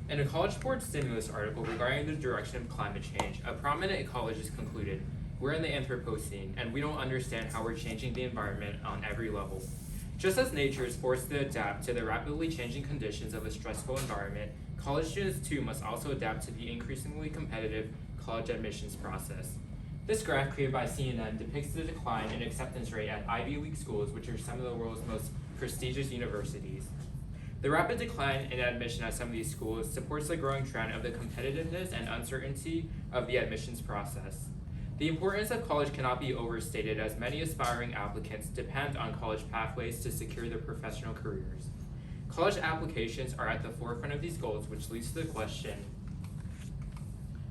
In a College Board stimulus article regarding the direction of climate change, a prominent ecologist concluded, "We're in the Anthropocene, and we don't understand how we're changing the environment on every level." Just as nature is forced to adapt to the rapidly changing conditions of a stressful environment, college students too must also adapt to the increasingly competitive college admissions process. This graph created by CNN depicts the decline in acceptance rate at Ivy League schools, which are some of the world's most prestigious universities. The rapid decline in admission at some of these schools supports the growing trend of the competitiveness and uncertainty of the admissions process. The importance of college cannot be overstated, as many aspiring applicants depend on college pathways to secure their professional careers. College applications are at the forefront of these goals, which leads to the question,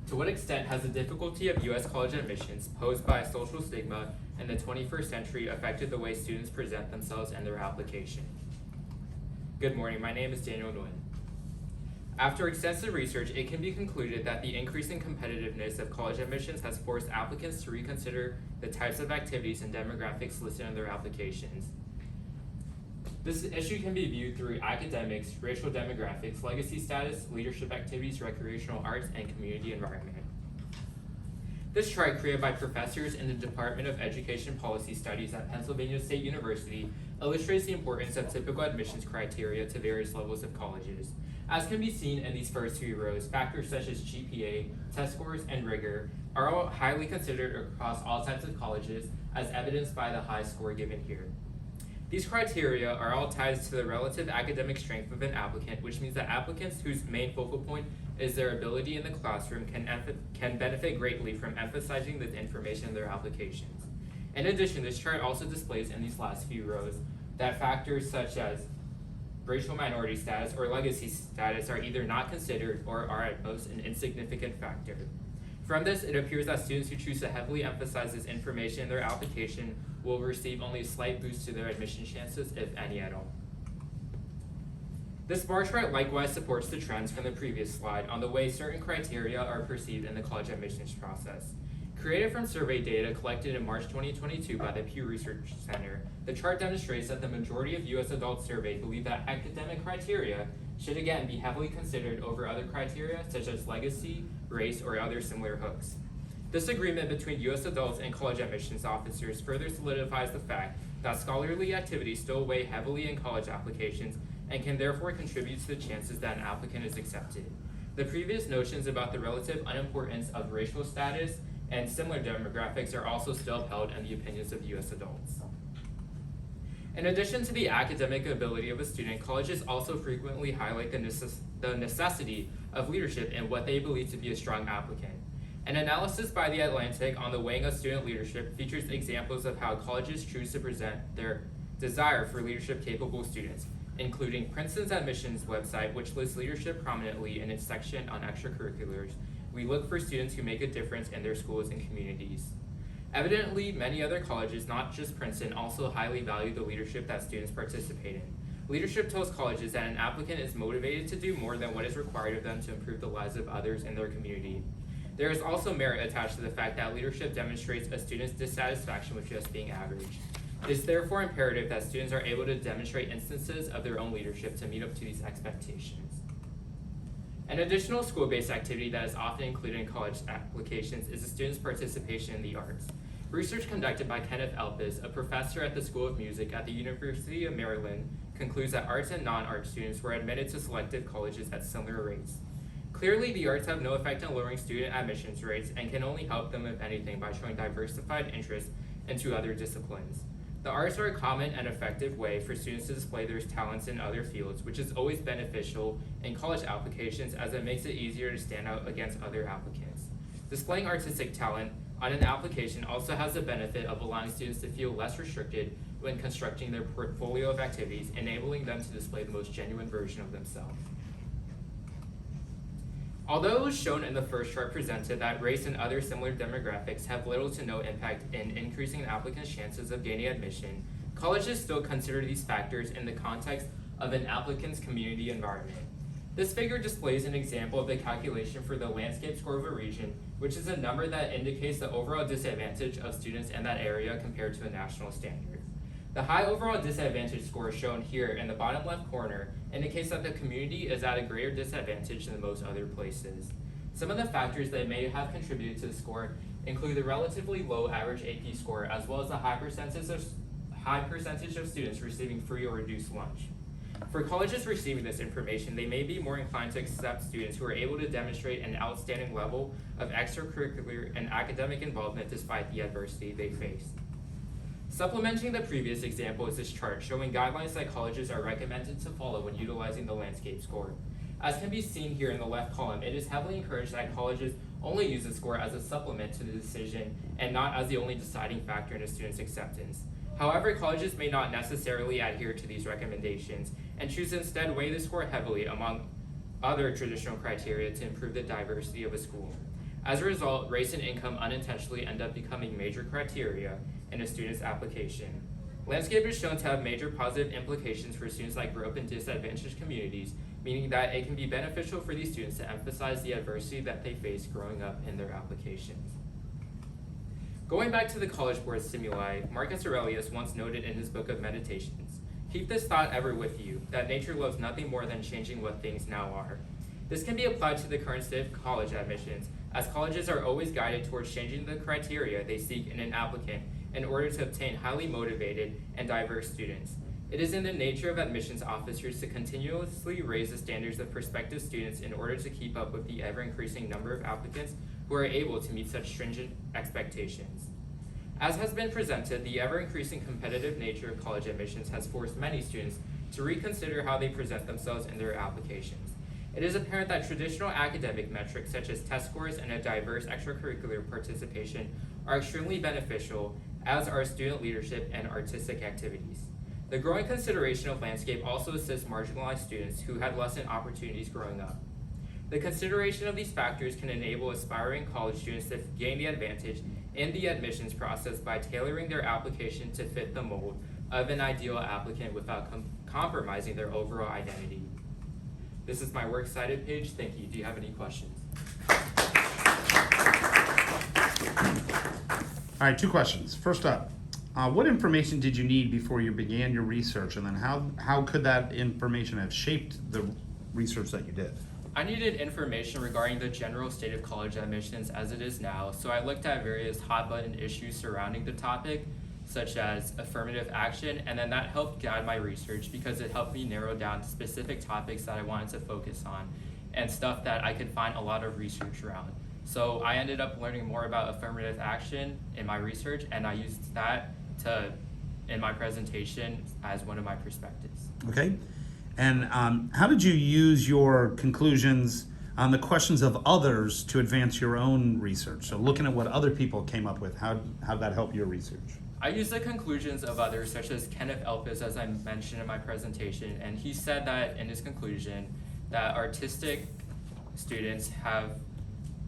to what extent has the difficulty of U.S. college admissions posed by a social stigma in the 21st century affected the way students present themselves and their application? Good morning, my name is Daniel Nguyen. After extensive research, it can be concluded that the increasing competitiveness of college admissions has forced applicants to reconsider the types of activities and demographics listed on their applications. This issue can be viewed through academics, racial demographics, legacy status, leadership activities, recreational arts, and community environment. This chart, created by professors in the Department of Education Policy Studies at Pennsylvania State University, illustrates the importance of typical admissions criteria to various levels of colleges. As can be seen in these first few rows, factors such as GPA, test scores, and rigor are all highly considered across all types of colleges, as evidenced by the high score given here. These criteria are all tied to the relative academic strength of an applicant, which means that applicants whose main focal point is their ability in the classroom can benefit greatly from emphasizing this information in their applications. In addition, this chart also displays in these last few rows that factors such as racial minority status or legacy status are either not considered or are at most an insignificant factor. From this, it appears that students who choose to heavily emphasize this information in their application will receive only a slight boost to their admission chances, if any at all. This bar chart likewise supports the trends from the previous slide on the way certain criteria are perceived in the college admissions process. Created from survey data collected in March 2022 by the Pew Research Center, the chart demonstrates that the majority of U.S. adults surveyed believe that academic criteria should again be heavily considered over other criteria such as legacy, race, or other similar hooks. This agreement between U.S. adults and college admissions officers further solidifies the fact that scholarly activities still weigh heavily in college applications and can therefore contribute to the chances that an applicant is accepted. The previous notions about the relative unimportance of racial status and similar demographics are also still upheld in the opinions of U.S. adults. In addition to the academic ability of a student, colleges also frequently highlight the necessity of leadership in what they believe to be a strong applicant. An analysis by The Atlantic on the weighing of student leadership features examples of how colleges choose to present their desire for leadership-capable students, including Princeton's admissions website, which lists leadership prominently in its section on extracurriculars. We look for students who make a difference in their schools and communities. Evidently, many other colleges, not just Princeton, also highly value the leadership that students participate in. Leadership tells colleges that an applicant is motivated to do more than what is required of them to improve the lives of others in their community. There is also merit attached to the fact that leadership demonstrates a student's dissatisfaction with just being average. It is therefore imperative that students are able to demonstrate instances of their own leadership to meet up to these expectations. An additional school-based activity that is often included in college applications is a student's participation in the arts. Research conducted by Kenneth Elpis, a professor at the School of Music at the University of Maryland, concludes that arts and non-art students were admitted to selective colleges at similar rates. Clearly, the arts have no effect on lowering student admissions rates and can only help them, if anything, by showing diversified interest into other disciplines. The arts are a common and effective way for students to display their talents in other fields, which is always beneficial in college applications as it makes it easier to stand out against other applicants. Displaying artistic talent on an application also has the benefit of allowing students to feel less restricted when constructing their portfolio of activities, enabling them to display the most genuine version of themselves. Although it was shown in the first chart presented that race and other similar demographics have little to no impact in increasing an applicant's chances of gaining admission, colleges still consider these factors in the context of an applicant's community environment. This figure displays an example of the calculation for the landscape score of a region, which is a number that indicates the overall disadvantage of students in that area compared to a national standard. The high overall disadvantage score shown here in the bottom left corner indicates that the community is at a greater disadvantage than most other places. Some of the factors that may have contributed to the score include the relatively low average AP score, as well as the high percentage of students receiving free or reduced lunch. For colleges receiving this information, they may be more inclined to accept students who are able to demonstrate an outstanding level of extracurricular and academic involvement despite the adversity they face. Supplementing the previous example is this chart showing guidelines that colleges are recommended to follow when utilizing the landscape score. As can be seen here in the left column, it is heavily encouraged that colleges only use the score as a supplement to the decision and not as the only deciding factor in a student's acceptance. However, colleges may not necessarily adhere to these recommendations and choose to instead weigh the score heavily among other traditional criteria to improve the diversity of a school. As a result, race and income unintentionally end up becoming major criteria in a student's application. Landscape is shown to have major positive implications for students that grow up in disadvantaged communities, meaning that it can be beneficial for these students to emphasize the adversity that they face growing up in their applications. Going back to the College Board stimuli, Marcus Aurelius once noted in his book of Meditations, "Keep this thought ever with you, that nature loves nothing more than changing what things now are." This can be applied to the current state of college admissions, as colleges are always guided towards changing the criteria they seek in an applicant in order to obtain highly motivated and diverse students. It is in the nature of admissions officers to continuously raise the standards of prospective students in order to keep up with the ever-increasing number of applicants who are able to meet such stringent expectations. As has been presented, the ever-increasing competitive nature of college admissions has forced many students to reconsider how they present themselves in their applications. It is apparent that traditional academic metrics such as test scores and a diverse extracurricular participation are extremely beneficial, as are student leadership and artistic activities. The growing consideration of landscape also assists marginalized students who had less than opportunities growing up. The consideration of these factors can enable aspiring college students to gain the advantage in the admissions process by tailoring their application to fit the mold of an ideal applicant without compromising their overall identity. This is my works cited page. Thank you. Do you have any questions? All right, 2 questions. First up, what information did you need before you began your research, and then how could that information have shaped the research that you did? I needed information regarding the general state of college admissions as it is now, so I looked at various hot-button issues surrounding the topic, such as affirmative action, and then that helped guide my research because it helped me narrow down specific topics that I wanted to focus on and stuff that I could find a lot of research around. So I ended up learning more about affirmative action in my research, and I used that in my presentation as one of my perspectives. Okay, and how did you use your conclusions on the questions of others to advance your own research? So looking at what other people came up with, how did that help your research? I used the conclusions of others, such as Kenneth Elpis, as I mentioned in my presentation, and he said that in his conclusion that artistic students have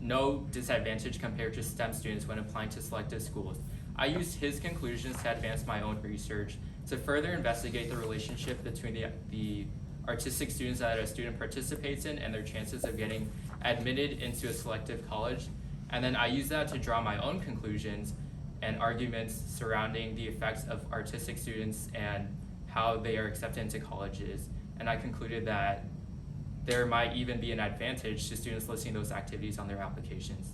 no disadvantage compared to STEM students when applying to selective schools. I used his conclusions to advance my own research to further investigate the relationship between the artistic students that a student participates in and their chances of getting admitted into a selective college. And then I used that to draw my own conclusions and arguments surrounding the effects of artistic students and how they are accepted into colleges. And I concluded that there might even be an advantage to students listing those activities on their applications.